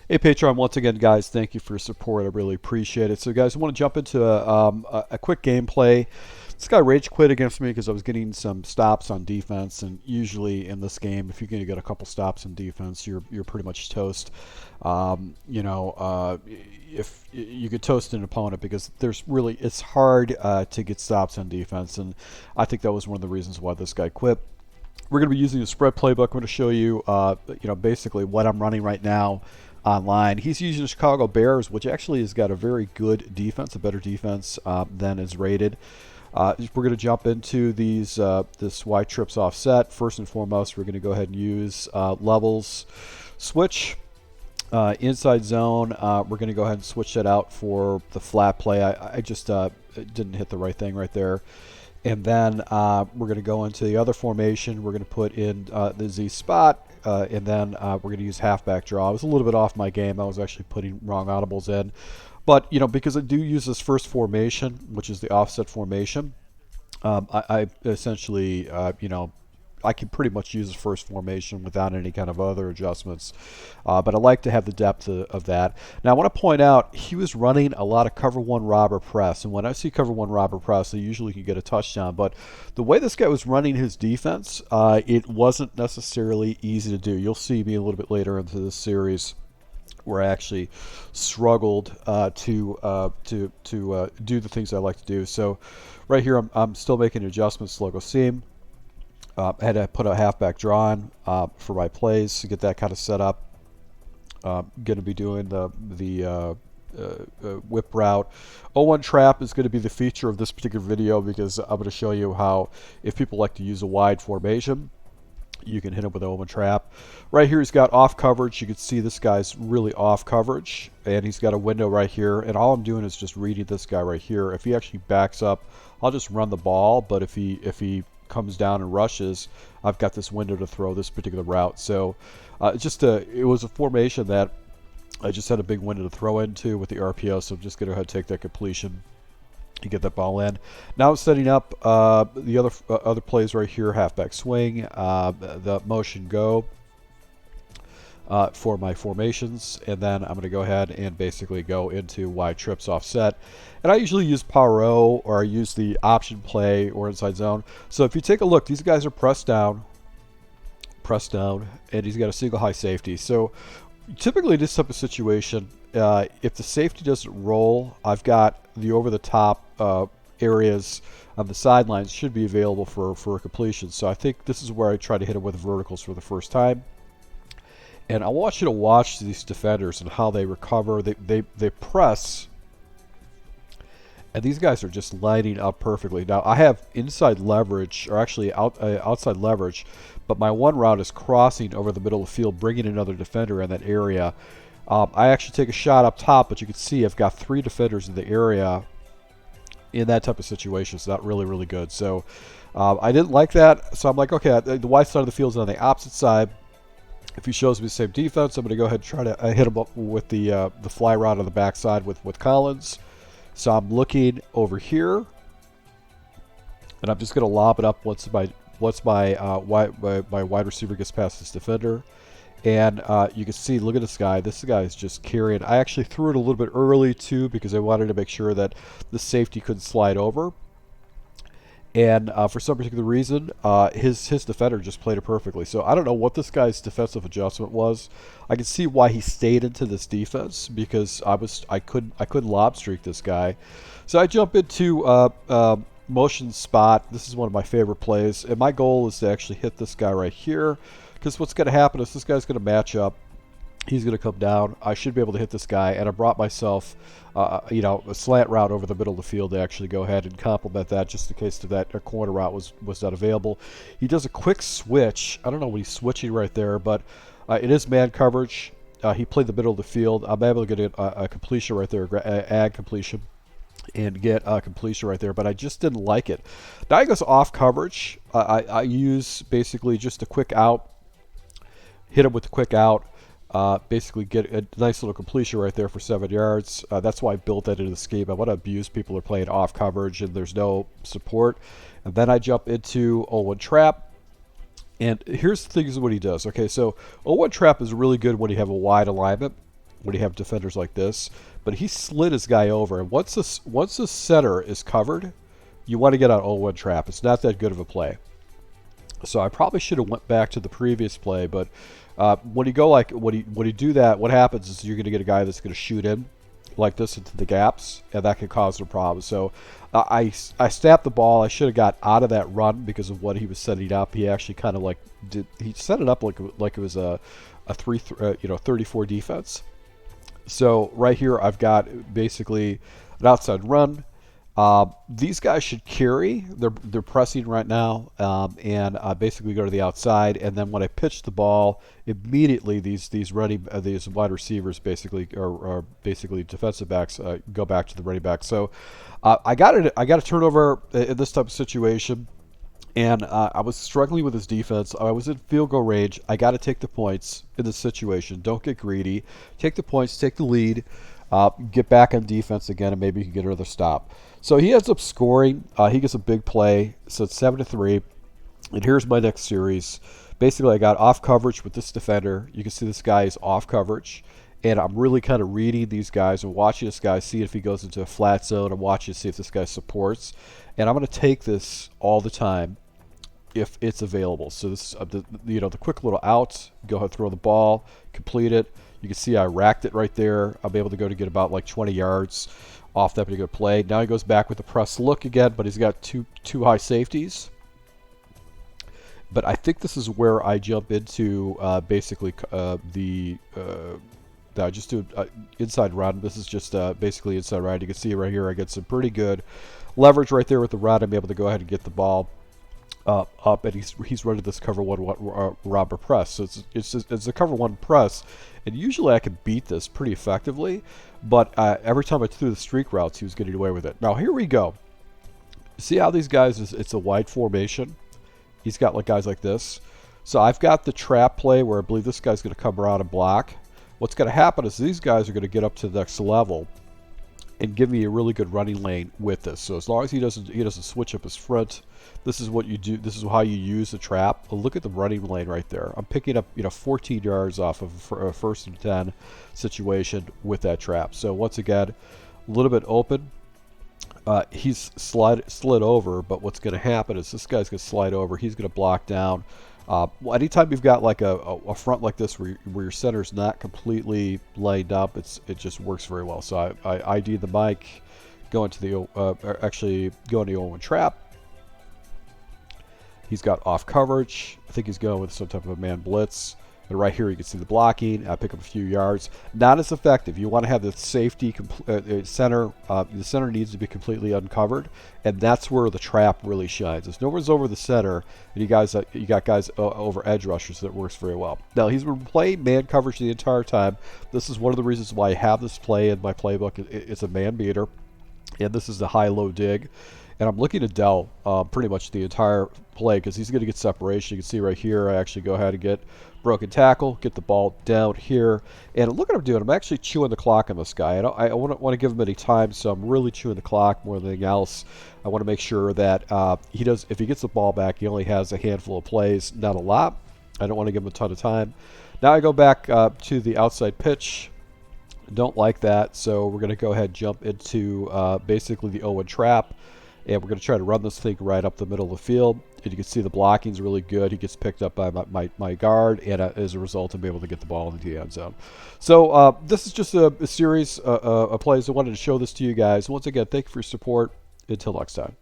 Hey Patreon, once again, guys, thank you for your support. I really appreciate it. So, guys, I want to jump into a quick gameplay. This guy rage quit against me because I was getting some stops on defense, and usually in this game, if you're going to get a couple stops in defense, you're pretty much toast. If you could toast an opponent because it's hard to get stops on defense, and I think that was one of the reasons why this guy quit. We're going to be using the spread playbook. I'm going to show you, basically what I'm running right now online. He's using the Chicago Bears, which actually has got a very good defense, a better defense than is rated. We're going to jump into this YeeTrips offset. First and foremost, we're going to go ahead and use levels switch. Inside zone, we're going to go ahead and switch that out for the flat play. I just didn't hit the right thing right there. And then we're going to go into the other formation. We're going to put in the Z spot, and then we're going to use halfback draw. I was a little bit off my game. I was actually putting wrong audibles in. But, because I do use this first formation, which is the offset formation, I essentially, I can pretty much use the first formation without any kind of other adjustments. But I like to have the depth of that. Now, I want to point out, he was running a lot of cover one robber press. And when I see cover one robber press, I usually can get a touchdown. But the way this guy was running his defense, it wasn't necessarily easy to do. You'll see me a little bit later into this series where I actually struggled to do the things I like to do. So right here, I'm still making adjustments to logo seam. I had to put a halfback draw on for my plays to get that kind of set up. Going to be doing the whip route. 0-1 trap is going to be the feature of this particular video because I'm going to show you how, if people like to use a wide formation, you can hit him with an 0-1 trap. Right here, he's got off coverage. You can see this guy's really off coverage, and he's got a window right here. And all I'm doing is just reading this guy right here. If he actually backs up, I'll just run the ball. But if he comes down and rushes, I've got this window to throw this particular route. So it was a formation that I just had a big window to throw into with the RPO, so I'm just going to go ahead and take that completion and get that ball in. Now I'm setting up the other plays right here, halfback swing, the motion go for my formations, and then I'm going to go ahead and basically go into YeeTrips offset. And I usually use power O, or I use the option play or inside zone. So if you take a look, these guys are pressed down, and he's got a single high safety. So typically in this type of situation, if the safety doesn't roll, I've got the over-the-top areas on the sidelines should be available for a completion. So I think this is where I try to hit him with verticals for the first time. And I want you to watch these defenders and how they recover. They press, and these guys are just lining up perfectly. Now I have inside leverage, or actually outside leverage, but my one route is crossing over the middle of the field, bringing another defender in that area. I actually take a shot up top, but you can see I've got 3 defenders in the area in that type of situation. It's not really, really good. So I didn't like that. So I'm like, okay, the wide side of the field is on the opposite side. If he shows me the same defense, I'm going to go ahead and try to hit him up with the fly route on the backside with Collins. So I'm looking over here, and I'm just going to lob it up once my wide receiver gets past this defender. And you can see, look at this guy. This guy is just carrying. I actually threw it a little bit early, too, because I wanted to make sure that the safety couldn't slide over. And for some particular reason, his defender just played it perfectly. So I don't know what this guy's defensive adjustment was. I can see why he stayed into this defense, because I couldn't lob streak this guy. So I jump into motion spot. This is one of my favorite plays, and my goal is to actually hit this guy right here, because what's going to happen is this guy's going to match up. He's going to come down. I should be able to hit this guy, and I brought myself, a slant route over the middle of the field to actually go ahead and complement that, just in case that corner route was not available. He does a quick switch. I don't know what he's switching right there, but it is man coverage. He played the middle of the field. I'm able to get a completion right there, ag completion, and get a completion right there, but I just didn't like it. Now he goes off coverage. I use basically just a quick out, hit him with the quick out. Basically get a nice little completion right there for 7 yards. That's why I built that into the scheme. I want to abuse people who are playing off coverage and there's no support. And then I jump into 0-1 trap. And here's the thing, is what he does. Okay, so 0-1 trap is really good when you have a wide alignment. when you have defenders like this. But he slid his guy over, and once the center is covered, you want to get out 0-1 trap. It's not that good of a play. So I probably should have went back to the previous play, but when you go like when you do that, what happens is you're going to get a guy that's going to shoot in like this into the gaps, and that can cause a problem. So I snapped the ball. I should have got out of that run because of what he was setting up. He actually kind of like he set it up like it was a 34 defense. So right here I've got basically an outside run. These guys should carry. They're pressing right now, and basically go to the outside. And then when I pitch the ball, immediately these wide receivers basically or basically defensive backs go back to the running back. So I got a turnover in this type of situation, and I was struggling with his defense. I was in field goal range. I got to take the points in this situation. Don't get greedy. Take the points. Take the lead. Get back on defense again, and maybe you can get another stop. So he ends up scoring. He gets a big play. So it's 7-3. And here's my next series. Basically, I got off coverage with this defender. You can see this guy is off coverage. And I'm really kind of reading these guys and watching this guy, see if he goes into a flat zone. I'm watching to see if this guy supports. And I'm going to take this all the time if it's available. So this is the quick little out. Go ahead, throw the ball, complete it. You can see I racked it right there. I'll be able to go to get about like 20 yards off that particular play. Now he goes back with the press look again, but he's got two high safeties. But I think this is where I jump into basically I just do inside run. This is just basically inside run. You can see right here I get some pretty good leverage right there with the run. I'm able to go ahead and get the ball up, and he's running this cover one robber press. So it's a cover one press, and usually I can beat this pretty effectively. But every time I threw the streak routes, he was getting away with it. Now here we go. See how these guys it's a wide formation. He's got like guys like this. So I've got the trap play where I believe this guy's going to come around and block. What's going to happen is these guys are going to get up to the next level and give me a really good running lane with this. So as long as he doesn't switch up his front, this is what you do. This is how you use the trap. Look at the running lane right there. I'm picking up 14 yards off of a 1st and 10 situation with that trap. So once again, a little bit open. He's slid over, but what's going to happen is this guy's going to slide over. He's going to block down. Anytime you've got like a front like this where your center's not completely lined up, it just works very well. So I ID the mic, go into the go into the 0-1 trap. He's got off coverage. I think he's going with some type of a man blitz. And right here you can see the blocking. I pick up a few yards. Not as effective. You want to have the safety center. The center needs to be completely uncovered, and that's where the trap really shines. If no one's over the center, and you got guys over edge rushers, that works very well. Now he's been playing man coverage the entire time. This is one of the reasons why I have this play in my playbook. It's a man beater, and this is the high-low dig. And I'm looking to Dell pretty much the entire play because he's going to get separation. You can see right here I actually go ahead and get broken tackle, get the ball down here. And look what I'm doing. I'm actually chewing the clock on this guy. I don't want to give him any time, so I'm really chewing the clock more than anything else. I want to make sure that if he gets the ball back, he only has a handful of plays, not a lot. I don't want to give him a ton of time. Now I go back to the outside pitch. Don't like that, so we're going to go ahead and jump into basically the 0-1 trap. And we're going to try to run this thing right up the middle of the field. And you can see the blocking is really good. He gets picked up by my guard, and as a result, I'm able to get the ball into the end zone. So this is just a series of plays. I wanted to show this to you guys. Once again, thank you for your support. Until next time.